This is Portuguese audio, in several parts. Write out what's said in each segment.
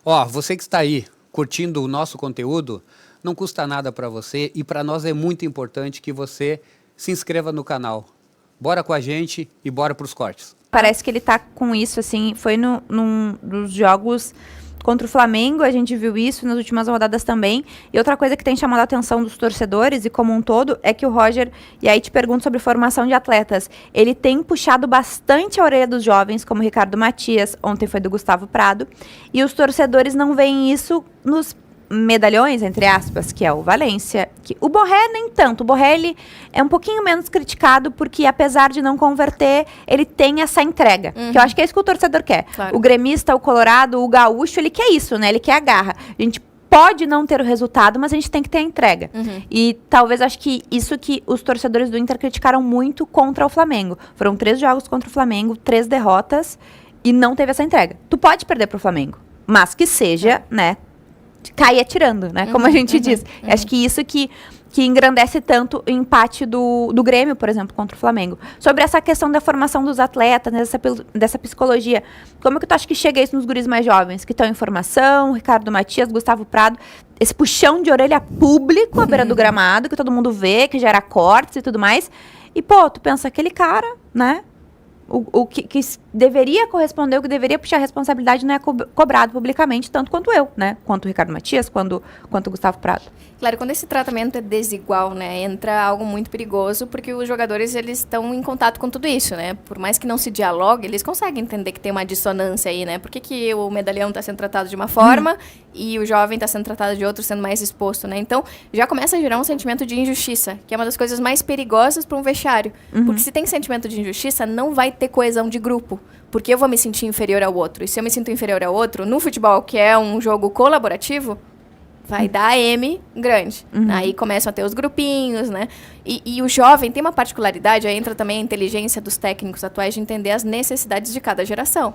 Ó, você que está aí curtindo o nosso conteúdo, não custa nada para você e para nós é muito importante que você se inscreva no canal. Bora com a gente e bora para os cortes. Parece que ele tá com isso, assim, foi num dos jogos contra o Flamengo, a gente viu isso nas últimas rodadas também. E outra coisa que tem chamado a atenção dos torcedores e como um todo é que o Roger, e aí te pergunto sobre formação de atletas, ele tem puxado bastante a orelha dos jovens, como o Ricardo Matias, ontem foi do Gustavo Prado, e os torcedores não veem isso nos medalhões, entre aspas, que é o Valência. O Borré nem tanto. O Borré, ele é um pouquinho menos criticado porque, apesar de não converter, ele tem essa entrega. Que eu acho que é isso que o torcedor quer. Claro. O gremista, o colorado, o gaúcho, ele quer isso, né? Ele quer a garra. A gente pode não ter o resultado, mas a gente tem que ter a entrega. E talvez, acho que isso que os torcedores do Inter criticaram muito contra o Flamengo. Foram 3 jogos contra o Flamengo, 3 derrotas, e não teve essa entrega. Tu pode perder pro Flamengo, mas que seja, né, cai atirando, né? Como a gente diz. Acho que isso que engrandece tanto o empate do Grêmio, por exemplo, contra o Flamengo. Sobre essa questão da formação dos atletas, né, dessa psicologia, como é que tu acha que chega isso nos guris mais jovens? Que estão em formação, Ricardo Matias, Gustavo Prado, esse puxão de orelha público à beira do gramado, que todo mundo vê, que gera cortes e tudo mais. E, pô, tu pensa, aquele cara, né? O que deveria corresponder, o que deveria puxar a responsabilidade não é cobrado publicamente, tanto quanto eu, né? Quanto o Ricardo Matias, quanto o Gustavo Prado. Claro, quando esse tratamento é desigual, né, entra algo muito perigoso, porque os jogadores, eles estão em contato com tudo isso, né? Por mais que não se dialogue, eles conseguem entender que tem uma dissonância aí, né? Por que o medalhão está sendo tratado de uma forma e o jovem está sendo tratado de outra, sendo mais exposto, né? Então, já começa a gerar um sentimento de injustiça, que é uma das coisas mais perigosas para um vestiário. Porque se tem sentimento de injustiça, não vai ter coesão de grupo. Porque eu vou me sentir inferior ao outro. E se eu me sinto inferior ao outro, no futebol, que é um jogo colaborativo, vai dar M grande. Aí começam a ter os grupinhos, né? E o jovem tem uma particularidade, aí entra também a inteligência dos técnicos atuais de entender as necessidades de cada geração.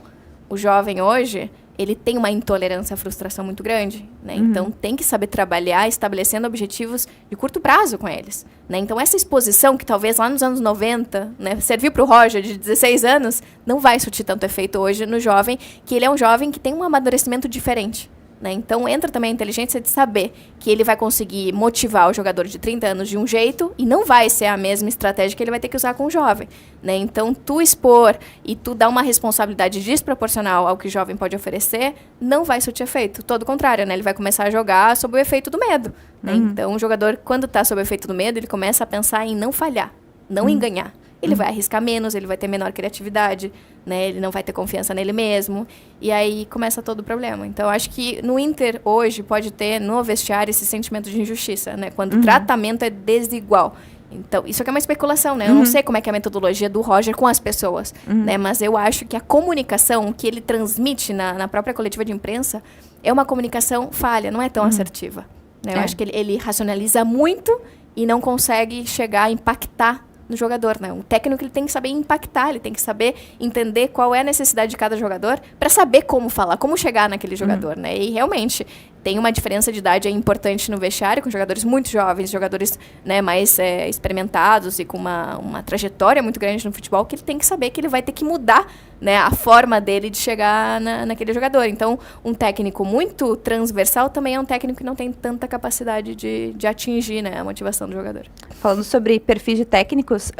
O jovem hoje, ele tem uma intolerância à frustração muito grande, né? Então, tem que saber trabalhar estabelecendo objetivos de curto prazo com eles, né? Então, essa exposição que talvez lá nos anos 90, né, serviu para o Roger de 16 anos, não vai surtir tanto efeito hoje no jovem, que ele é um jovem que tem um amadurecimento diferente, né? Então, entra também a inteligência de saber que ele vai conseguir motivar o jogador de 30 anos de um jeito e não vai ser a mesma estratégia que ele vai ter que usar com o jovem, né? Então, tu expor e tu dar uma responsabilidade desproporcional ao que o jovem pode oferecer, não vai surtir efeito. Todo o contrário, né? Ele vai começar a jogar sob o efeito do medo, né? Então, o jogador, quando está sob o efeito do medo, ele começa a pensar em não falhar, não em ganhar. Ele vai arriscar menos, ele vai ter menor criatividade, né? Ele não vai ter confiança nele mesmo. E aí começa todo o problema. Então, acho que no Inter, hoje, pode ter no vestiário esse sentimento de injustiça, né? Quando o tratamento é desigual. Então, isso aqui é uma especulação, né? Eu não sei como é que é a metodologia do Roger com as pessoas, né? Mas eu acho que a comunicação que ele transmite na própria coletiva de imprensa é uma comunicação falha, não é tão assertiva, né? Eu acho que ele racionaliza muito e não consegue chegar a impactar no jogador, né? O técnico, ele tem que saber impactar, ele tem que saber entender qual é a necessidade de cada jogador para saber como falar, como chegar naquele jogador, né? E realmente tem uma diferença de idade importante no vestiário, com jogadores muito jovens, jogadores, né, mais experimentados e com uma trajetória muito grande no futebol, que ele tem que saber que ele vai ter que mudar, né, a forma dele de chegar naquele jogador. Então, um técnico muito transversal também é um técnico que não tem tanta capacidade de atingir, né, a motivação do jogador. Falando sobre perfis de técnicos,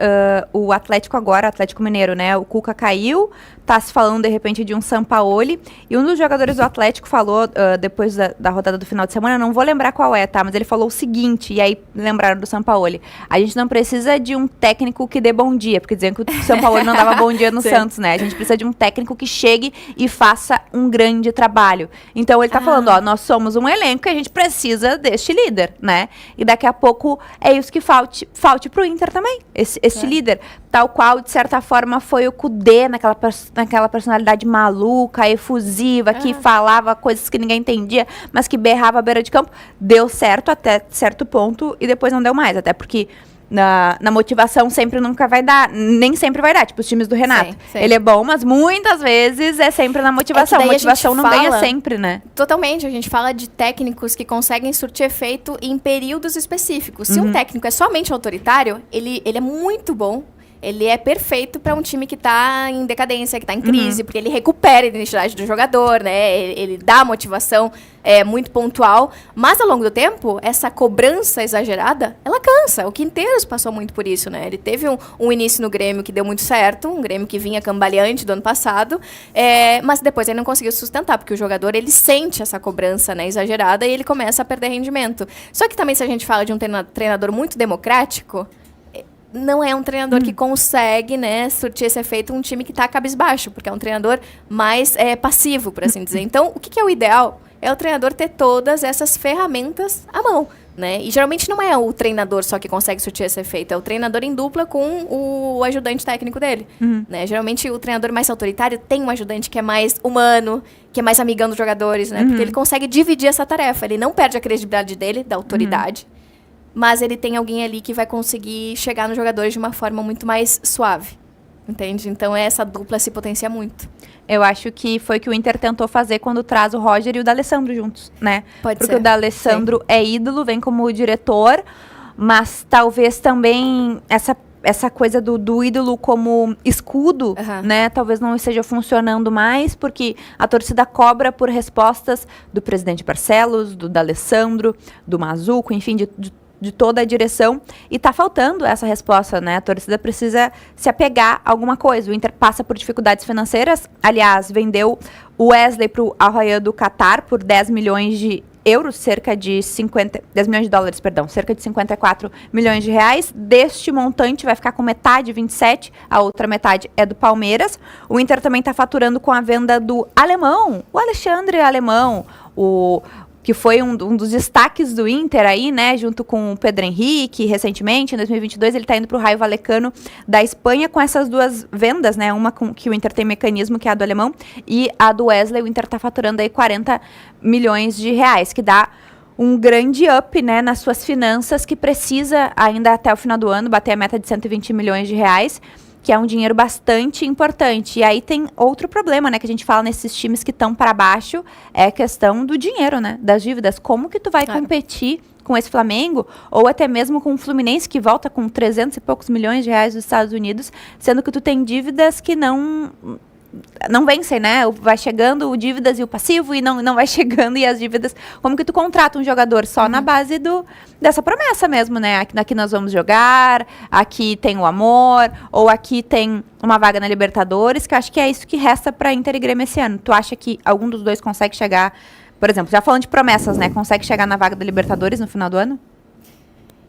o Atlético agora, Atlético Mineiro, né? O Cuca caiu, tá se falando de repente de um Sampaoli, e um dos jogadores do Atlético falou, depois da rodada do final de semana, não vou lembrar qual é, tá? Mas ele falou o seguinte, e aí lembraram do Sampaoli: a gente não precisa de um técnico que dê bom dia, porque diziam que o Sampaoli não dava bom dia no Santos, né? A gente precisa de um técnico que chegue e faça um grande trabalho. Então ele tá falando, ó, nós somos um elenco e a gente precisa deste líder, né? E daqui a pouco é isso que falte pro Inter também, esse líder, tal qual, de certa forma, foi o Kudê, naquela personalidade maluca, efusiva, que falava coisas que ninguém entendia, mas que berrava à beira de campo. Deu certo até certo ponto e depois não deu mais, até porque na motivação sempre nunca vai dar, nem sempre vai dar, tipo os times do Renato. Sim. Ele é bom, mas muitas vezes é sempre na motivação. A motivação não ganha sempre, né? Totalmente, a gente fala de técnicos que conseguem surtir efeito em períodos específicos. Se um técnico é somente autoritário, ele é muito bom, ele é perfeito para um time que tá em decadência, que tá em crise, porque ele recupera a identidade do jogador, né? Ele dá motivação muito pontual, mas ao longo do tempo, essa cobrança exagerada, ela cansa. O Quinteiros passou muito por isso, né? Ele teve um início no Grêmio que deu muito certo, um Grêmio que vinha cambaleante do ano passado, mas depois ele não conseguiu sustentar, porque o jogador, ele sente essa cobrança, né, exagerada e ele começa a perder rendimento. Só que também, se a gente fala de um treinador muito democrático, não é um treinador que consegue, né, surtir esse efeito um time que está cabisbaixo, porque é um treinador mais passivo, por assim dizer. Então, o que é o ideal? É o treinador ter todas essas ferramentas à mão, né? E geralmente não é o treinador só que consegue surtir esse efeito, é o treinador em dupla com o ajudante técnico dele, né? Geralmente o treinador mais autoritário tem um ajudante que é mais humano, que é mais amigão dos jogadores, né? Porque ele consegue dividir essa tarefa, ele não perde a credibilidade dele, da autoridade, mas ele tem alguém ali que vai conseguir chegar nos jogadores de uma forma muito mais suave, entende? Então essa dupla se potencia muito. Eu acho que foi o que o Inter tentou fazer quando traz o Roger e o D'Alessandro juntos, né? Pode Porque ser. o D'Alessandro é ídolo, vem como diretor, mas talvez também essa coisa do ídolo como escudo, né? Talvez não esteja funcionando mais, porque a torcida cobra por respostas do presidente Barcelos, do D'Alessandro, do Mazuco, enfim, de toda a direção, e tá faltando essa resposta, né? A torcida precisa se apegar a alguma coisa. O Inter passa por dificuldades financeiras, aliás, vendeu o Wesley pro Al Rayyan do Qatar por 10 milhões de euros, cerca de 10 milhões de dólares, perdão, cerca de 54 milhões de reais. Deste montante vai ficar com metade, 27, a outra metade é do Palmeiras. O Inter também tá faturando com a venda do alemão, o Alexandre Alemão, que foi um dos destaques do Inter aí, né, junto com o Pedro Henrique, recentemente, em 2022, ele tá indo pro Raio Vallecano da Espanha com essas duas vendas, né, uma que o Inter tem mecanismo, que é a do alemão, e a do Wesley, o Inter tá faturando aí 40 milhões de reais, que dá um grande up, né, nas suas finanças, que precisa ainda até o final do ano bater a meta de 120 milhões de reais, que é um dinheiro bastante importante. E aí tem outro problema, né, que a gente fala nesses times que estão para baixo, é a questão do dinheiro, né, das dívidas. Como que tu vai competir com esse Flamengo, ou até mesmo com o Fluminense, que volta com 300 e poucos milhões de reais dos Estados Unidos, sendo que tu tem dívidas que não vencem, né? Vai chegando o dívidas e o passivo e não vai chegando, e as dívidas. Como que tu contrata um jogador só na base dessa promessa mesmo, né? Aqui nós vamos jogar, aqui tem o amor, ou aqui tem uma vaga na Libertadores, que eu acho que é isso que resta para Inter e Grêmio esse ano. Tu acha que algum dos dois consegue chegar, por exemplo, já falando de promessas, né? Consegue chegar na vaga da Libertadores no final do ano?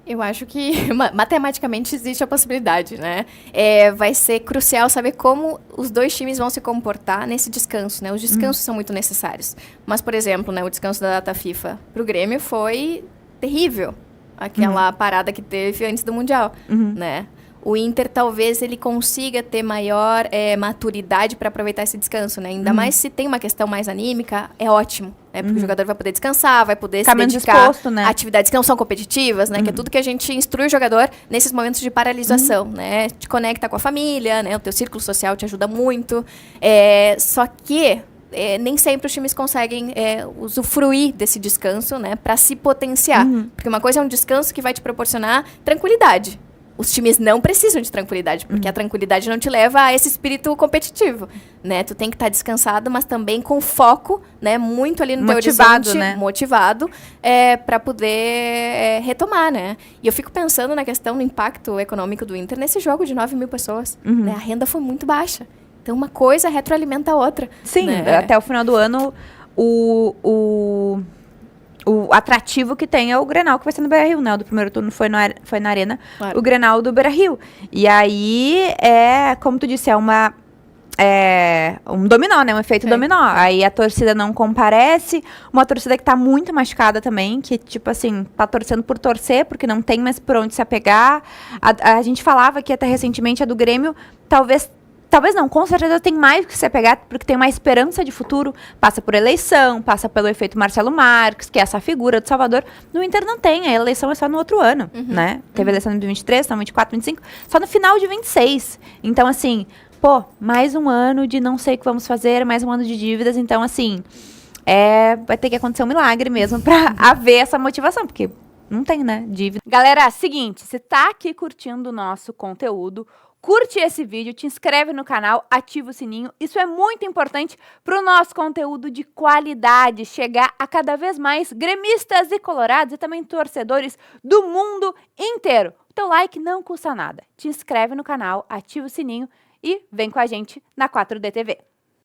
Eu acho que matematicamente existe a possibilidade, né? Vai ser crucial saber como os dois times vão se comportar nesse descanso, né? Os descansos são muito necessários. Mas, por exemplo, né, o descanso da data FIFA para o Grêmio foi terrível. Aquela parada que teve antes do Mundial, né? O Inter, talvez, ele consiga ter maior maturidade para aproveitar esse descanso, né? Ainda mais se tem uma questão mais anímica, é ótimo. Né? Porque o jogador vai poder descansar, vai poder se dedicar né? a atividades que não são competitivas, né? Que é tudo que a gente instrui o jogador nesses momentos de paralisação, né? Te conecta com a família, né? O teu círculo social te ajuda muito. Só que nem sempre os times conseguem usufruir desse descanso, né? Para se potenciar. Porque uma coisa é um descanso que vai te proporcionar tranquilidade. Os times não precisam de tranquilidade, porque a tranquilidade não te leva a esse espírito competitivo, né? Tu tem que estar descansado, mas também com foco, né? Muito ali no teu horizonte, né? Motivado, para poder retomar, né? E eu fico pensando na questão do impacto econômico do Inter nesse jogo de 9 mil pessoas. Né? A renda foi muito baixa. Então, uma coisa retroalimenta a outra. Sim, né? Até o final do ano, o atrativo que tem é o Grenal, que vai ser no Beira-Rio, né? O do primeiro turno foi na Arena, claro. O Grenal do Beira-Rio. E aí, como tu disse, um dominó, né? Um efeito dominó. Aí a torcida não comparece, uma torcida que tá muito machucada também, que, tipo assim, tá torcendo por torcer, porque não tem mais por onde se apegar. A gente falava que até recentemente a do Grêmio, talvez não, com certeza tem mais que se apegar, porque tem uma esperança de futuro, passa por eleição, passa pelo efeito Marcelo Marques, que é essa figura do Salvador. No Inter não tem, a eleição é só no outro ano, né? Teve eleição em 2023, então 24, 25, só no final de 26. Então, assim, mais um ano de não sei o que vamos fazer, mais um ano de dívidas, então, assim, vai ter que acontecer um milagre mesmo pra haver essa motivação, porque não tem, né, dívida. Galera, seguinte, você tá aqui curtindo o nosso conteúdo, curte esse vídeo, te inscreve no canal, ativa o sininho. Isso é muito importante para o nosso conteúdo de qualidade chegar a cada vez mais gremistas e colorados e também torcedores do mundo inteiro. O teu like não custa nada. Te inscreve no canal, ativa o sininho e vem com a gente na 4D TV.